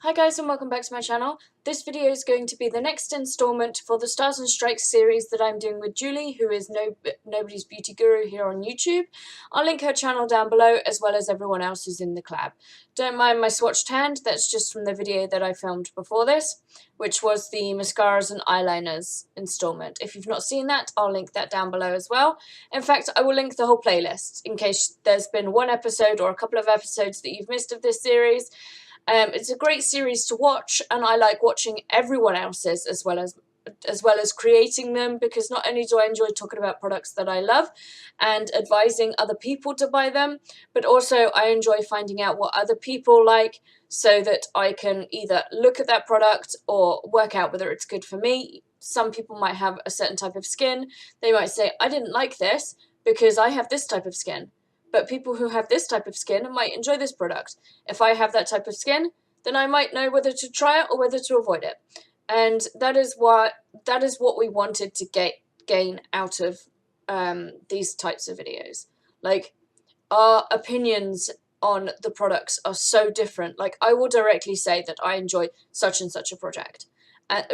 Hi guys and welcome back to my channel. This video is going to be the next installment for the Stars and Strikes series that I'm doing with Julie, who is Nobody's Beauty Guru here on YouTube. I'll link her channel down below as well as everyone else who's in the collab. Don't mind my swatched hand, that's just from the video that I filmed before this, which was the mascaras and eyeliners installment. If you've not seen that, I'll link that down below as well. In fact, I will link the whole playlist in case there's been one episode or a couple of episodes that you've missed of this series. It's a great series to watch, and I like watching everyone else's as well as creating them, because not only do I enjoy talking about products that I love and advising other people to buy them, but also I enjoy finding out what other people like so that I can either look at that product or work out whether it's good for me. Some people might have a certain type of skin. They might say, I didn't like this because I have this type of skin. But people who have this type of skin might enjoy this product. If I have that type of skin, then I might know whether to try it or whether to avoid it. And that is what we wanted to gain out of these types of videos. Like, our opinions on the products are so different. Like, I will directly say that I enjoy such and such a product. And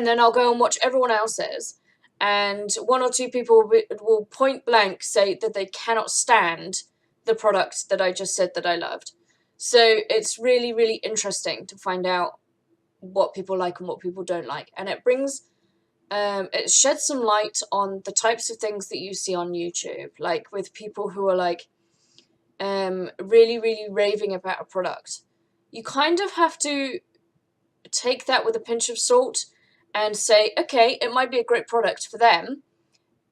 then I'll go and watch everyone else's. And one or two people will point blank say that they cannot stand the product that I just said that I loved. So it's really, really interesting to find out what people like and what people don't like. And it sheds some light on the types of things that you see on YouTube, like with people who are like really, really raving about a product. You kind of have to take that with a pinch of salt and say, okay, it might be a great product for them,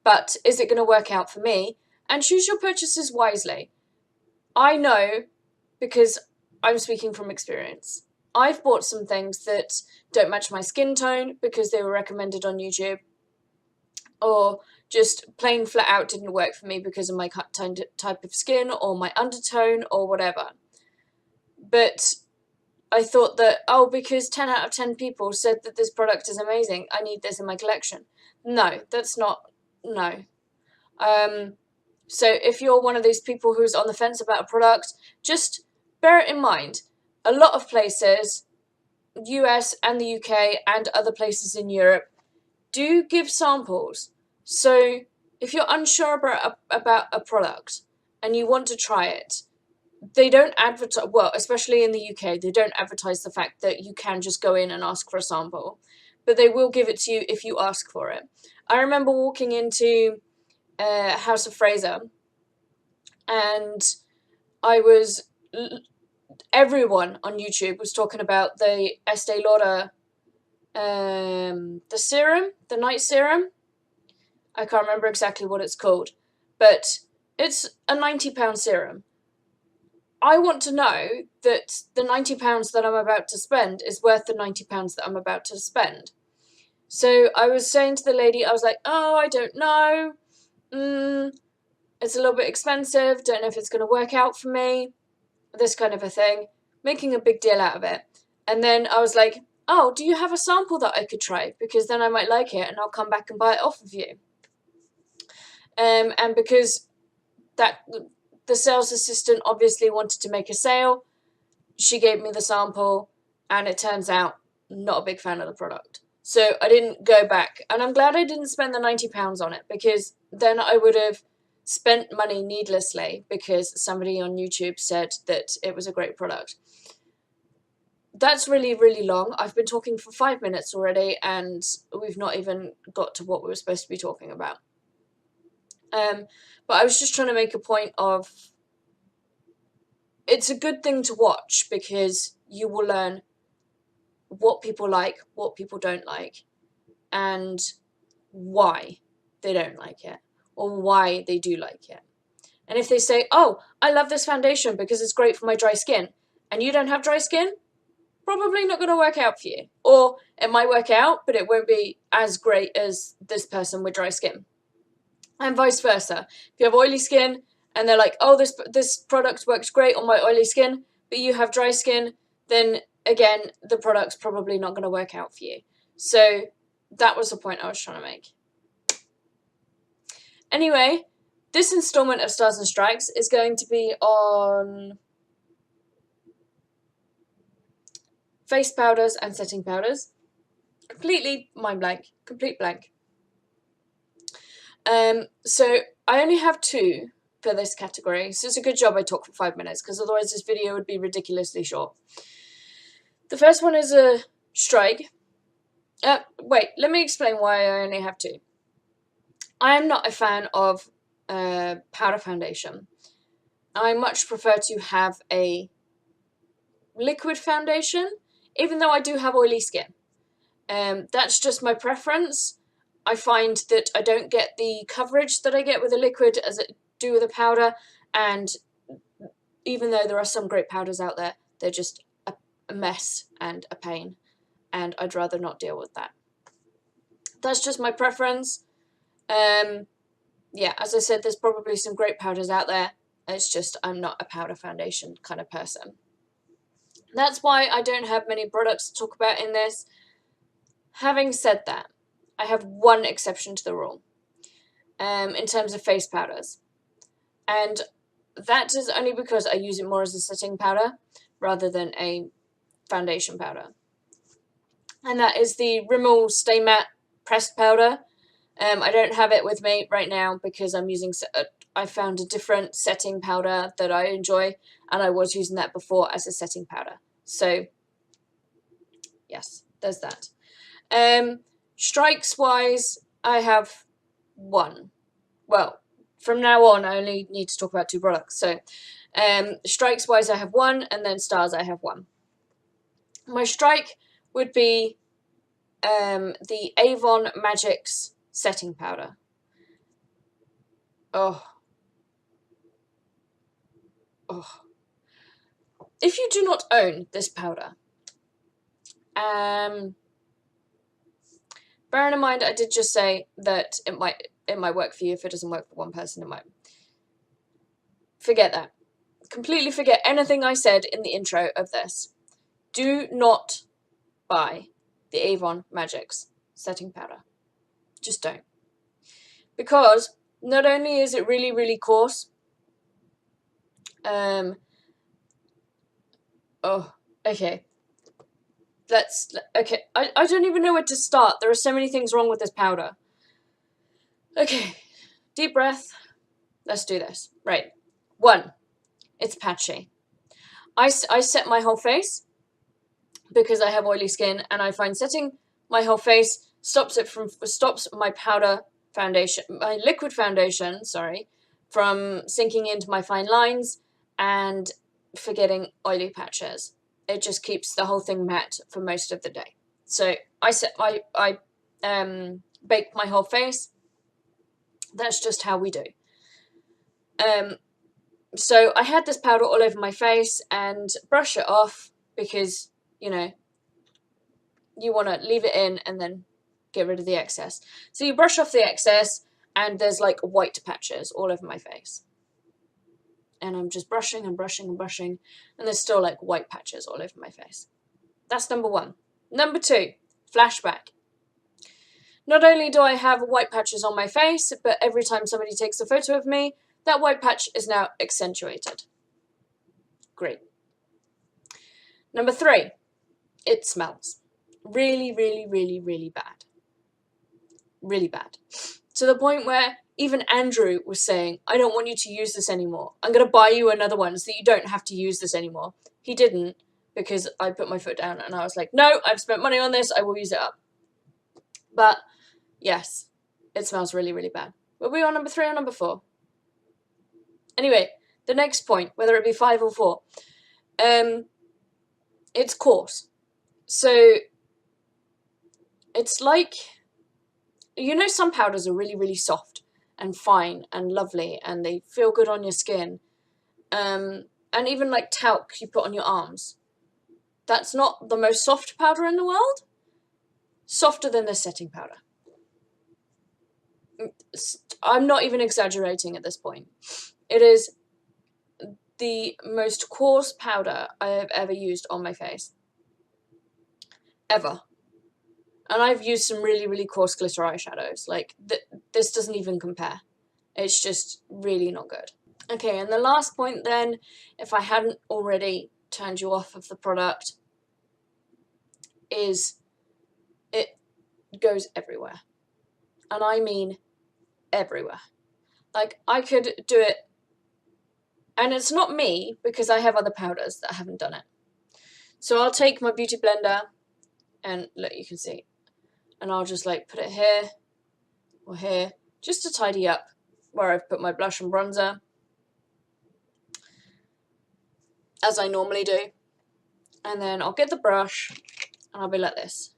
but is it going to work out for me? And choose your purchases wisely. I know, because I'm speaking from experience. I've bought some things that don't match my skin tone because they were recommended on YouTube, or just plain flat out didn't work for me because of my type of skin or my undertone or whatever. But I thought that, oh, because 10 out of 10 people said that this product is amazing, I need this in my collection. No, that's not, no. So if you're one of these people who's on the fence about a product, just bear it in mind. A lot of places, US and the UK and other places in Europe, do give samples. So if you're unsure about a product and you want to try it, they don't advertise, well, especially in the UK, they don't advertise the fact that you can just go in and ask for a sample, but they will give it to you if you ask for it. I remember walking into House of Fraser, and everyone on YouTube was talking about the Estee Lauder, the serum, the night serum. I can't remember exactly what it's called, but it's a £90 serum. I want to know that the £90 that I'm about to spend is worth the £90 that I'm about to spend. So I was saying to the lady, I was like, oh, I don't know. It's a little bit expensive. Don't know if it's going to work out for me. This kind of a thing. Making a big deal out of it. And then I was like, oh, do you have a sample that I could try? Because then I might like it and I'll come back and buy it off of you. And because the sales assistant obviously wanted to make a sale, she gave me the sample, and it turns out not a big fan of the product. So I didn't go back, and I'm glad I didn't spend the £90 on it, because then I would have spent money needlessly because somebody on YouTube said that it was a great product. That's really, really long. I've been talking for 5 minutes already, and we've not even got to what we were supposed to be talking about. But I was just trying to make a point of, it's a good thing to watch because you will learn what people like, what people don't like, and why they don't like it, or why they do like it. And if they say, oh, I love this foundation because it's great for my dry skin, and you don't have dry skin, probably not going to work out for you. Or it might work out, but it won't be as great as this person with dry skin. And vice versa. If you have oily skin and they're like, oh, this product works great on my oily skin, but you have dry skin, then again, the product's probably not going to work out for you. So that was the point I was trying to make. Anyway, this installment of Stars and Strikes is going to be on face powders and setting powders. Completely mind blank, complete blank. So I only have 2 for this category, so it's a good job I talk for 5 minutes, because otherwise this video would be ridiculously short. The first one is a Strike. Wait, let me explain why I only have 2. I am not a fan of powder foundation. I much prefer to have a liquid foundation, even though I do have oily skin. That's just my preference. I find that I don't get the coverage that I get with a liquid as I do with a powder, and even though there are some great powders out there, they're just a mess and a pain, and I'd rather not deal with that. That's just my preference. Yeah, as I said, there's probably some great powders out there. It's just I'm not a powder foundation kind of person. That's why I don't have many products to talk about in this. Having said that, I have one exception to the rule in terms of face powders. And that is only because I use it more as a setting powder rather than a foundation powder. And that is the Rimmel Stay Matte Pressed Powder. I don't have it with me right now because I'm using... I found a different setting powder that I enjoy, and I was using that before as a setting powder. So, yes, there's that. Strikes-wise, I have 1. Well, from now on, I only need to talk about 2 products. So, strikes-wise, I have 1, and then stars, I have 1. My strike would be the Avon Magix Setting Powder. Oh. If you do not own this powder, bearing in mind I did just say that it might work for you. If it doesn't work for one person, it might. Forget that. Completely forget anything I said in the intro of this. Do not buy the Avon Magix Setting Powder. Just don't. Because not only is it really, really coarse, okay. I don't even know where to start. There are so many things wrong with this powder. Okay, deep breath. Let's do this. Right. 1, it's patchy. I set my whole face because I have oily skin, and I find setting my whole face stops my powder foundation, my liquid foundation, sorry, from sinking into my fine lines and for getting oily patches. It just keeps the whole thing matte for most of the day. So I bake my whole face. That's just how we do. So I had this powder all over my face and brush it off because, you know, you want to leave it in and then get rid of the excess. So you brush off the excess and there's like white patches all over my face. And I'm just brushing and brushing and brushing, and there's still like white patches all over my face. That's number 1. Number 2, flashback. Not only do I have white patches on my face, but every time somebody takes a photo of me, that white patch is now accentuated. Great. Number 3, it smells. Really, really, really, really bad. Really bad. To the point where even Andrew was saying, I don't want you to use this anymore. I'm going to buy you another one so that you don't have to use this anymore. He didn't, because I put my foot down and I was like, no, I've spent money on this, I will use it up. But, yes, it smells really, really bad. Were we on number 3 or number 4? Anyway, the next point, whether it be 5 or 4, it's coarse. So, it's like, you know, some powders are really, really soft and fine and lovely and they feel good on your skin. And even like talc you put on your arms. That's not the most soft powder in the world. Softer than the setting powder. I'm not even exaggerating at this point. It is the most coarse powder I have ever used on my face. Ever. And I've used some really, really coarse glitter eyeshadows. Like, this doesn't even compare. It's just really not good. Okay, and the last point then, if I hadn't already turned you off of the product, is it goes everywhere. And I mean everywhere. Like, I could do it, and it's not me, because I have other powders that haven't done it. So I'll take my beauty blender, and look, you can see, and I'll just like put it here or here, just to tidy up where I've put my blush and bronzer, as I normally do. And then I'll get the brush, and I'll be like this,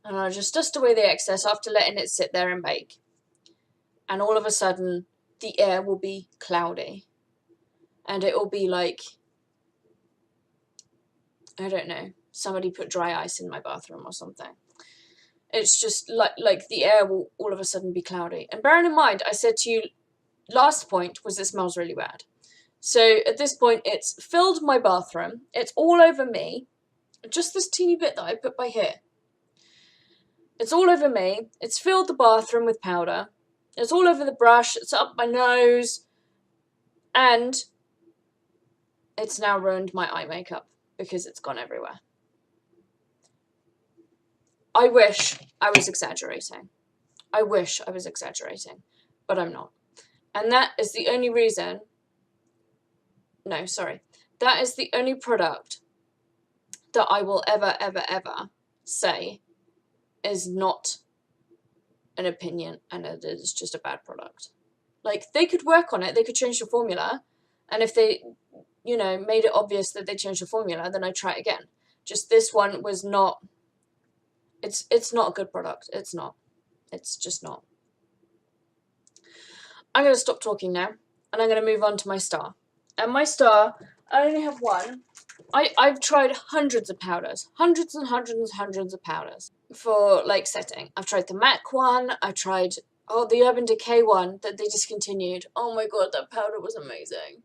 and I'll just dust away the excess after letting it sit there and bake. And all of a sudden, the air will be cloudy, and it will be like, I don't know, somebody put dry ice in my bathroom or something. It's just like the air will all of a sudden be cloudy. And bearing in mind, I said to you, last point was it smells really bad. So at this point, it's filled my bathroom. It's all over me. Just this teeny bit that I put by here. It's all over me. It's filled the bathroom with powder. It's all over the brush. It's up my nose. And it's now ruined my eye makeup because it's gone everywhere. I wish I was exaggerating. I wish I was exaggerating, but I'm not. And that is the only reason, no, sorry, that is the only product that I will ever, ever, ever say is not an opinion and it is just a bad product. Like, they could work on it, they could change the formula, and if they, you know, made it obvious that they changed the formula, then I'd try it again. Just this one was not, it's not a good product. It's not. It's just not. I'm going to stop talking now, and I'm going to move on to my star. And my star, I only have one. I've tried hundreds of powders. Hundreds and hundreds and hundreds of powders for, like, setting. I've tried the MAC one. I tried, the Urban Decay one that they discontinued. Oh my god, that powder was amazing.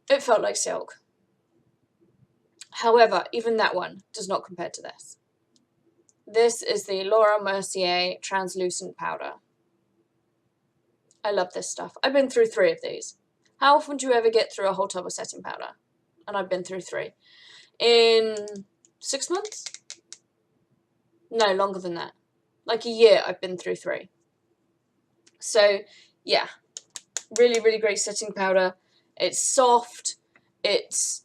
It felt like silk. However, even that one does not compare to this. This is the Laura Mercier Translucent Powder. I love this stuff. I've been through 3 of these. How often do you ever get through a whole tub of setting powder? And I've been through 3. In 6 months? No, longer than that. Like a year, I've been through 3. So, yeah. Really, really great setting powder. It's soft. There's,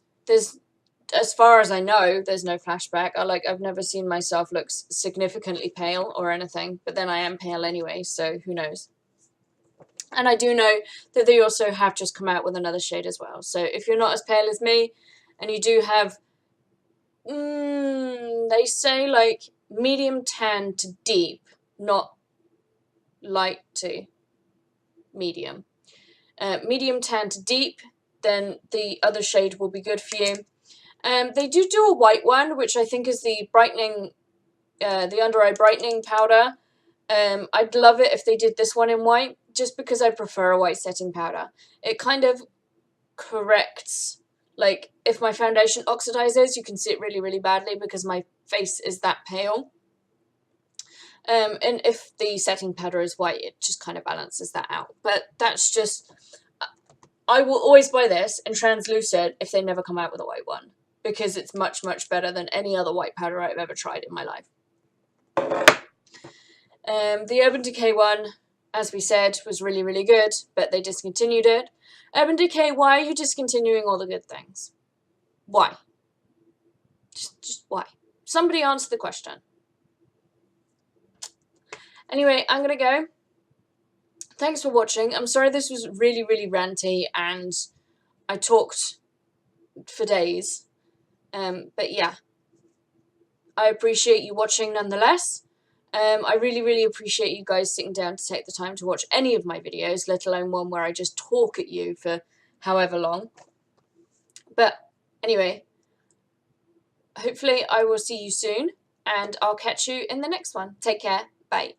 as far as I know, there's no flashback. I've never seen myself look significantly pale or anything, but then I am pale anyway, so who knows. And I do know that they also have just come out with another shade as well. So if you're not as pale as me, and you do have, they say like medium tan to deep, not light to medium. Medium tan to deep, then the other shade will be good for you. They do a white one, which I think is the brightening, the under eye brightening powder. I'd love it if they did this one in white, just because I prefer a white setting powder. It kind of corrects, like, if my foundation oxidizes, you can see it really, really badly because my face is that pale. And if the setting powder is white, it just kind of balances that out. But that's just, I will always buy this in translucent if they never come out with a white one, because it's much, much better than any other white powder I've ever tried in my life. The Urban Decay one, as we said, was really, really good, but they discontinued it. Urban Decay, why are you discontinuing all the good things? Why? Just why? Somebody answer the question. Anyway, I'm going to go. Thanks for watching. I'm sorry this was really, really ranty and I talked for days. But yeah, I appreciate you watching nonetheless. I really, really appreciate you guys sitting down to take the time to watch any of my videos, let alone one where I just talk at you for however long. But anyway, hopefully I will see you soon, and I'll catch you in the next one. Take care. Bye.